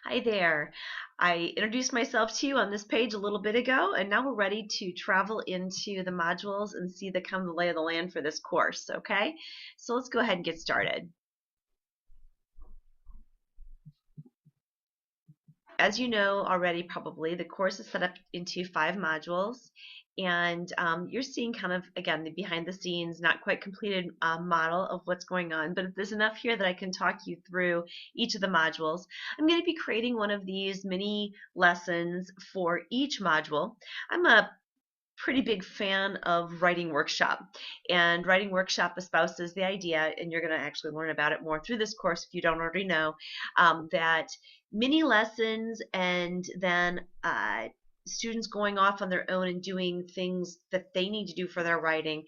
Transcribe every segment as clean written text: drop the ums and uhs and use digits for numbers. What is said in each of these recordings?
Hi there. I introduced myself to you on this page a little bit ago, and now we're ready to travel into the modules and see the kind of the lay of the land for this course, okay? So let's go ahead and get started. As you know already, probably, the course is set up into 5 modules, and you're seeing kind of, again, the behind the scenes, not quite completed model of what's going on, but there's enough here that I can talk you through each of the modules. I'm going to be creating one of these mini lessons for each module. I'm a pretty big fan of Writing Workshop, and Writing Workshop espouses the idea, and you're going to actually learn about it more through this course if you don't already know, that mini lessons and then students going off on their own and doing things that they need to do for their writing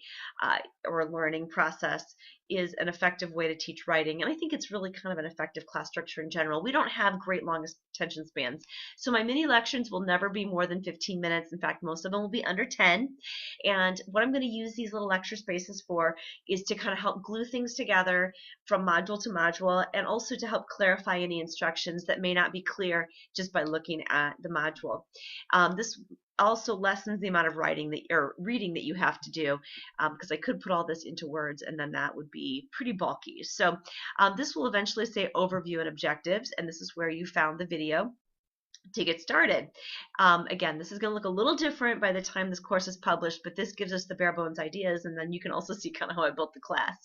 or learning process is an effective way to teach writing. And I think it's really kind of an effective class structure in general. We don't have great long attention spans. So my mini lections will never be more than 15 minutes. In fact, most of them will be under 10. And what I'm going to use these little lecture spaces for is to kind of help glue things together from module to module, and also to help clarify any instructions that may not be clear just by looking at the module. This also lessens the amount of writing that or reading that you have to do, because I could put all this into words and then that would be pretty bulky. So this will eventually say overview and objectives, and this is where you found the video to get started. Again, this is going to look a little different by the time this course is published, but this gives us the bare bones ideas, and then you can also see kind of how I built the class.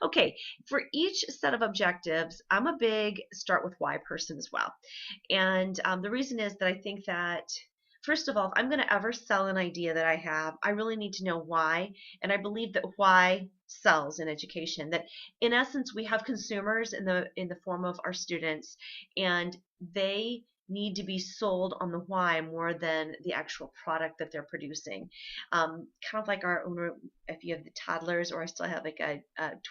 Okay, for each set of objectives, I'm a big start with why person as well. And the reason is that I think that, first of all, if I'm going to ever sell an idea that I have, I really need to know why. And I believe that why sells in education. That in essence, we have consumers in the form of our students, and they need to be sold on the why more than the actual product that they're producing. Kind of like our owner, if you have the toddlers, or I still have like a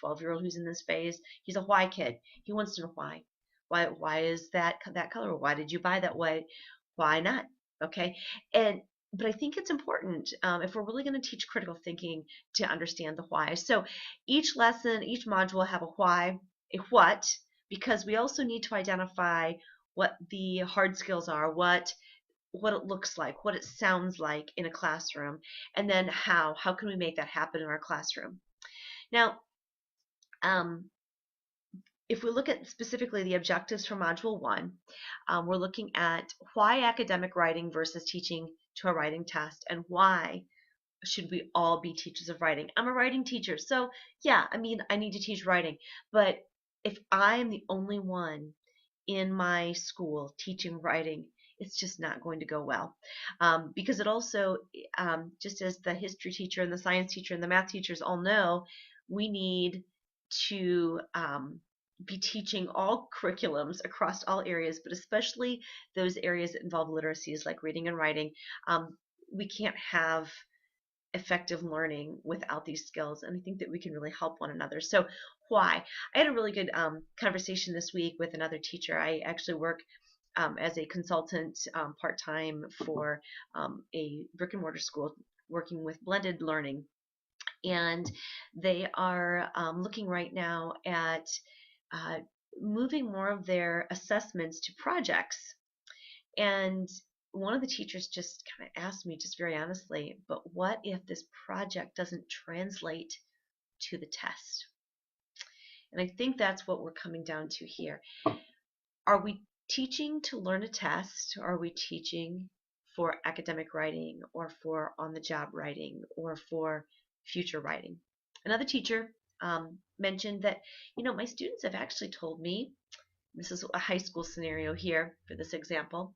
12-year-old who's in this phase, he's a why kid. He wants to know why. Why is that color? Why did you buy that way? Why not? Okay, and but I think it's important, if we're really going to teach critical thinking, to understand the why. So each lesson, each module will have a why, a what, because we also need to identify what the hard skills are, what it looks like, what it sounds like in a classroom, and then how can we make that happen in our classroom. Now, um, if we look at specifically the objectives for Module 1, we're looking at why academic writing versus teaching to a writing test, and why should we all be teachers of writing. I'm a writing teacher, so yeah, I mean, I need to teach writing, but if I am the only one in my school teaching writing, it's just not going to go well. Because it also, just as the history teacher and the science teacher and the math teachers all know, we need to be teaching all curriculums across all areas, but especially those areas that involve literacies like reading and writing. We can't have effective learning without these skills, and I think that we can really help one another. So why? I had a really good conversation this week with another teacher. I actually work as a consultant part-time for a brick and mortar school working with blended learning, and they are looking right now at uh, moving more of their assessments to projects. And one of the teachers just kind of asked me, just very honestly, but what if this project doesn't translate to the test? And I think that's what we're coming down to here. Are we teaching to learn a test? Or are we teaching for academic writing, or for on the job writing, or for future writing? Another teacher mentioned that, my students have actually told me, this is a high school scenario here for this example,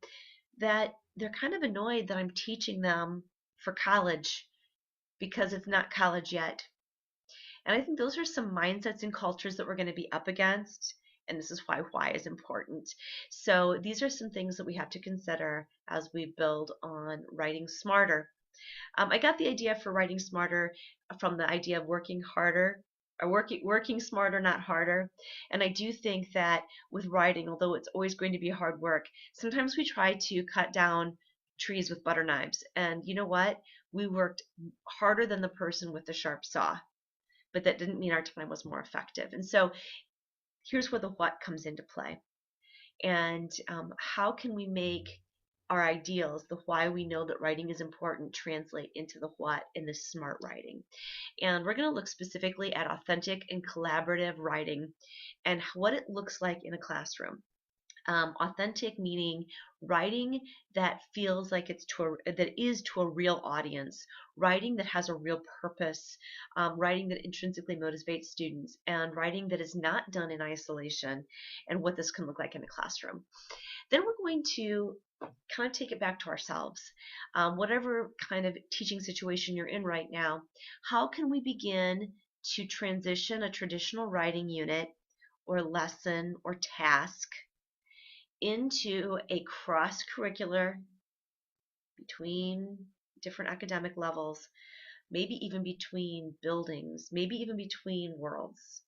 that they're kind of annoyed that I'm teaching them for college because it's not college yet. And I think those are some mindsets and cultures that we're going to be up against. And this is why is important. So these are some things that we have to consider as we build on writing smarter. I got the idea for writing smarter from the idea of working harder, or working smarter, not harder. And I do think that with writing, although it's always going to be hard work, sometimes we try to cut down trees with butter knives. And you know what? We worked harder than the person with the sharp saw, but that didn't mean our time was more effective. And so here's where the what comes into play. and how can we make our ideals, the why we know that writing is important, translate into the what in the smart writing. And we're going to look specifically at authentic and collaborative writing and what it looks like in a classroom. Authentic meaning writing that feels like that is to a real audience, writing that has a real purpose, writing that intrinsically motivates students, and writing that is not done in isolation, and what this can look like in a classroom. Then we're going to kind of take it back to ourselves. Whatever kind of teaching situation you're in right now, how can we begin to transition a traditional writing unit or lesson or task into a cross-curricular between different academic levels, maybe even between buildings, maybe even between worlds.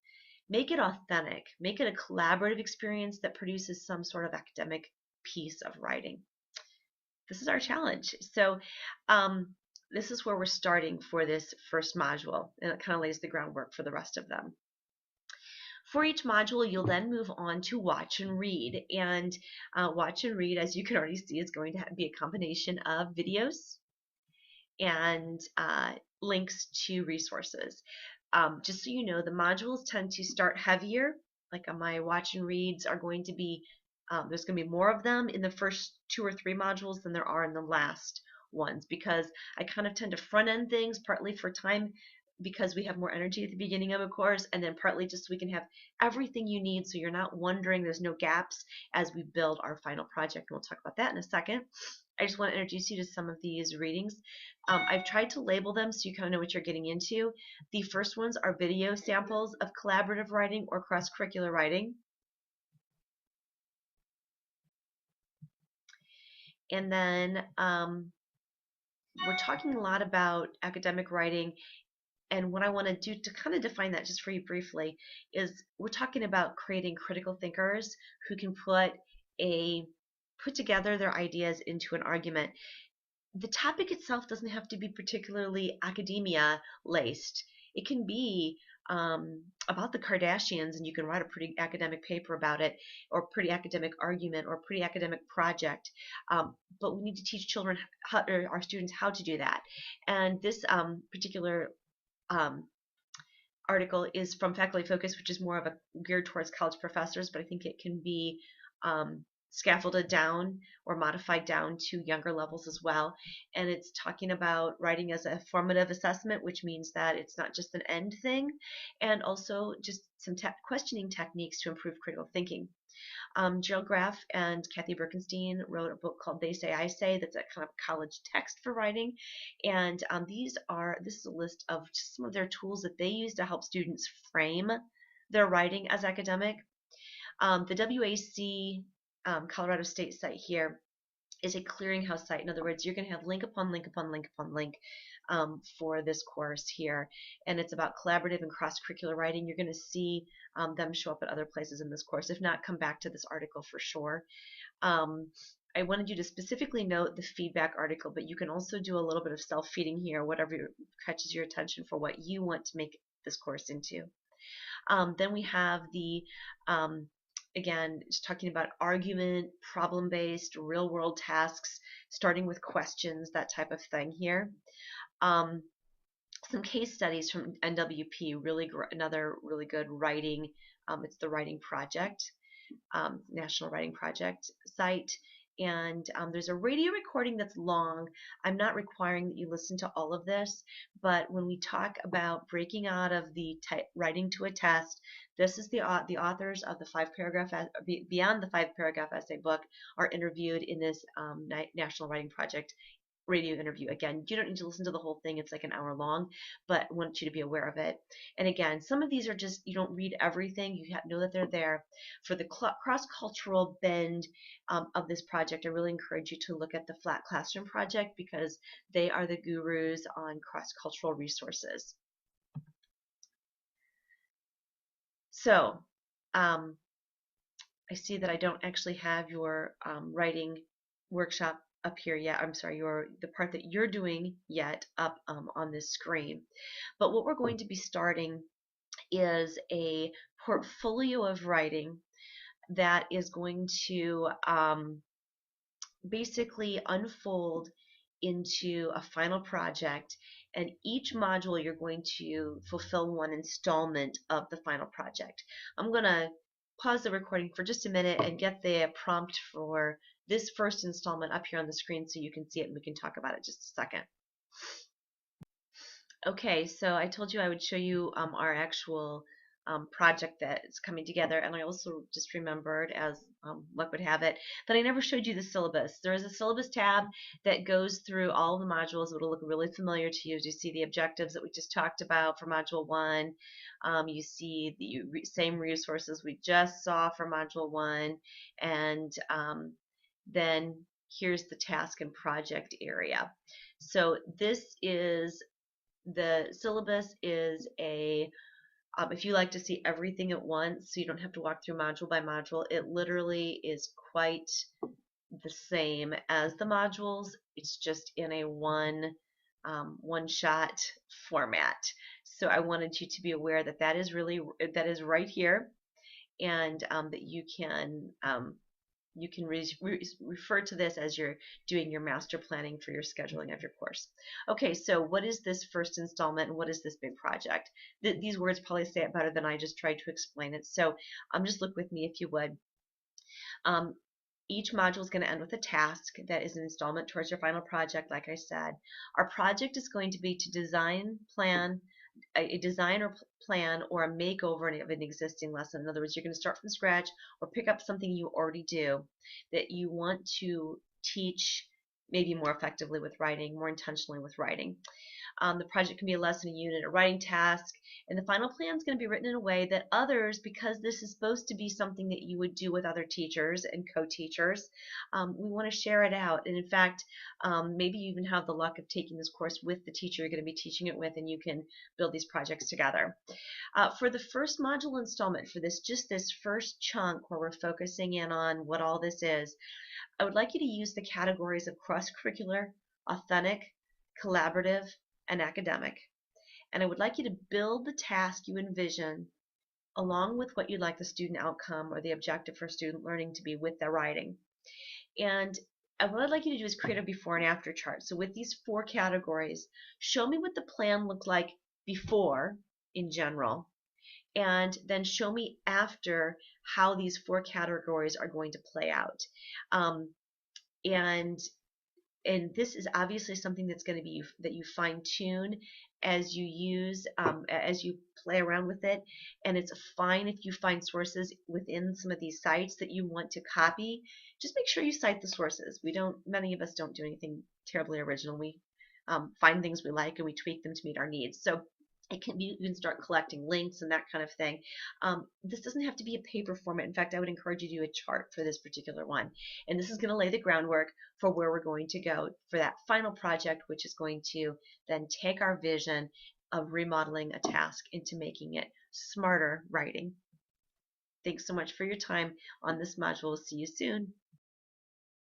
Make it authentic, make it a collaborative experience that produces some sort of academic piece of writing. This is our challenge. So this is where we're starting for this first module, and it kind of lays the groundwork for the rest of them. For each module, you'll then move on to watch and read. And watch and read, as you can already see, is going to be a combination of videos and links to resources. Just so you know, the modules tend to start heavier. Like on my watch and reads are going to be, there's going to be more of them in the first 2 or 3 modules than there are in the last ones, because I kind of tend to front end things partly for time, because we have more energy at the beginning of a course, and then partly just so we can have everything you need so you're not wondering, there's no gaps as we build our final project. And we'll talk about that in a second. I just want to introduce you to some of these readings. I've tried to label them so you kind of know what you're getting into. The first ones are video samples of collaborative writing or cross-curricular writing. And then we're talking a lot about academic writing, and what I want to do to kind of define that just for you briefly is we're talking about creating critical thinkers who can put together their ideas into an argument. The topic itself doesn't have to be particularly academia laced. It can be about the Kardashians, and you can write a pretty academic paper about it, or pretty academic argument, or pretty academic project. But we need to teach children, or our students, how to do that. And this particular article is from Faculty Focus, which is more of a geared towards college professors, but I think it can be scaffolded down or modified down to younger levels as well. And it's talking about writing as a formative assessment, which means that it's not just an end thing, and also just some questioning techniques to improve critical thinking. Jill Graff and Kathy Birkenstein wrote a book called They Say, I Say, that's a kind of college text for writing. And this is a list of just some of their tools that they use to help students frame their writing as academic. The WAC Colorado State site here is a clearinghouse site. In other words, you're going to have link upon link upon link upon link for this course here. And it's about collaborative and cross-curricular writing. You're going to see them show up at other places in this course. If not, come back to this article for sure. I wanted you to specifically note the feedback article, but you can also do a little bit of self-feeding here, whatever catches your attention for what you want to make this course into. Then we have the again, just talking about argument, problem-based, real-world tasks, starting with questions, that type of thing here. Some case studies from NWP, another really good writing. It's the Writing Project, National Writing Project site. And there's a radio recording that's long. I'm not requiring that you listen to all of this, but when we talk about breaking out of the writing to a test, this is the authors of the 5-paragraph, Beyond the 5-Paragraph Essay book are interviewed in this National Writing Project radio interview. Again, you don't need to listen to the whole thing. It's like an hour long, but I want you to be aware of it. And again, some of these are just, you don't read everything. You know that they're there. For the cross-cultural bend of this project, I really encourage you to look at the Flat Classroom Project, because they are the gurus on cross-cultural resources. So I see that I don't actually have your writing workshop up here yet. I'm sorry, the part that you're doing yet up on this screen. But what we're going to be starting is a portfolio of writing that is going to basically unfold into a final project, and each module you're going to fulfill one installment of the final project. I'm going to pause the recording for just a minute and get the prompt for this first installment up here on the screen so you can see it and we can talk about it just a second. Okay, so I told you I would show you our actual project that is coming together, and I also just remembered, as luck would have it, that I never showed you the syllabus. There is a syllabus tab that goes through all the modules. It'll look really familiar to you as you see the objectives that we just talked about for Module 1. You see the same resources we just saw for Module 1, and then here's the task and project area. So this is the syllabus is a if you like to see everything at once so you don't have to walk through module by module, it literally is quite the same as the modules. It's just in a one shot format. So I wanted you to be aware that that is right here, and that you can refer to this as you're doing your master planning for your scheduling of your course. Okay, so what is this first installment and what is this big project? These words probably say it better than I just tried to explain it. So just look with me if you would. Um, each module is going to end with a task that is an installment towards your final project, like I said. Our project is going to be to design, plan, a design or plan or a makeover of an existing lesson. In other words, you're going to start from scratch or pick up something you already do that you want to teach maybe more effectively with writing, more intentionally with writing. The project can be a lesson, a unit, a writing task, and the final plan is going to be written in a way that others, because this is supposed to be something that you would do with other teachers and co-teachers, we want to share it out. And in fact, maybe you even have the luck of taking this course with the teacher you're going to be teaching it with, and you can build these projects together. For the first module installment, for just this first chunk where we're focusing in on what all this is, I would like you to use the categories of cross-curricular, authentic, collaborative, and academic. And I would like you to build the task you envision along with what you'd like the student outcome or the objective for student learning to be with their writing. And what I'd like you to do is create a before and after chart. So with these 4 categories, show me what the plan looked like before in general, and then show me after how these 4 categories are going to play out. And this is obviously something that's going to be that you fine tune as you use as you play around with it. And it's fine if you find sources within some of these sites that you want to copy. Just make sure you cite the sources. Many of us don't do anything terribly original. We find things we like and we tweak them to meet our needs. So it can be, you can start collecting links and that kind of thing. This doesn't have to be a paper format. In fact, I would encourage you to do a chart for this particular one. And this is going to lay the groundwork for where we're going to go for that final project, which is going to then take our vision of remodeling a task into making it smarter writing. Thanks so much for your time on this module. See you soon.